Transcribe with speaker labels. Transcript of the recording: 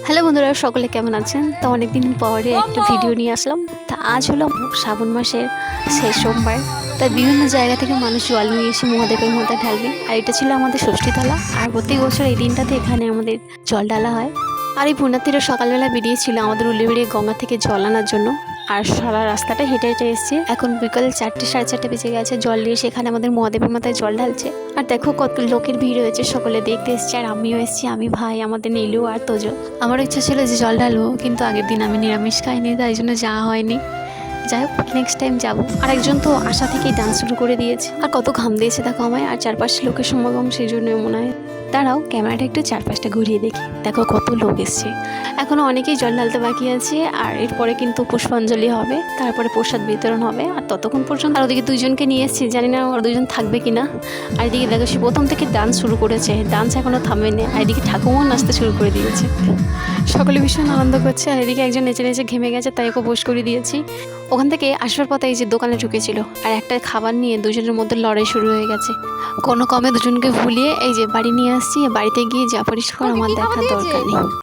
Speaker 1: Hello বন্ধুরা, সকলে কেমন আছেন? তো অনেকদিন পরে একটা ভিডিও নিয়ে আসলাম। তা আজ হলো শ্রাবণ মাসের শেষ সোমবার। তাই বিভিন্ন জায়গা থেকে মানুষ জল নিয়ে এসে মহাদেবের মাথায় ঢালবে। আর এটা ছিল আমাদের ষষ্ঠীতলা। আর প্রত্যেক বছর এই দিনটাতে এখানে আমাদের জল ঢালা হয়। আর এই পুণ্যার্থীরা সকালবেলা বেরিয়েছিল আমাদের উল্লেবেড়িয়ে গঙ্গা থেকে জল আনার জন্য। আর সারা রাস্তাটা হেঁটে হেঁটে এসছে। এখন বিকাল 4টে সাড়ে 4টে বেজে গেছে। জল নিয়ে সেখানে আমাদের মহাদেবের মাথায় জল ঢালছে। আর দেখো কত লোকের ভিড় হয়েছে, সকলে দেখতে এসছে। আর আমিও এসেছি, আমি, ভাই, আমাদের নীলু আর তোজো। আমার ইচ্ছা ছিল যে জল ঢালবো, কিন্তু আগের দিন আমি নিরামিষ খাইনি, তাই জন্য যাওয়া হয়নি। যাই হোক, নেক্সট টাইম যাবো। আর একজন তো আশা থেকেই ডান্স শুরু করে দিয়েছে। আর কত ঘাম দিয়েছে দেখো আমায়। আর চারপাশে লোকের সমাগম, সেই জন্য মনে হয় দাঁড়াও ক্যামেরাটা একটু চারপাশটা ঘুরিয়ে দেখি। দেখো কত লোক এসছে। এখনও অনেকেই জল ঢালতে বাকি আছে। আর এরপরে কিন্তু পুষ্পাঞ্জলি হবে, তারপরে প্রসাদ বিতরণ হবে। আর ততক্ষণ পর্যন্ত আর ওদিকে দুইজনকে নিয়ে এসেছি, জানি না ওরা দুজন থাকবে কিনা। আর এদিকে দেখো সে প্রথম থেকে ডান্স শুরু করেছে, ডান্স এখনও থামেনি। আর এদিকে ঠাকুমাও নাচতে শুরু করে দিয়েছে। সকলে ভীষণ আনন্দ করছে। আর এদিকে একজন নেচে নেচে ঘেমে গেছে, তাই ওকে বস করে দিয়েছি। ওখান থেকে আসবার পথে এই যে দোকানে ঢুকেছিল, আর একটা খাবার নিয়ে দুজনের মধ্যে লড়াই শুরু হয়ে গেছে। কোনো কমে দুজনকে ভুলিয়ে এই যে বাড়ি নিয়ে আসছি। বাড়িতে গিয়ে যা পরিষ্কার আমার দেখার দরকার নেই।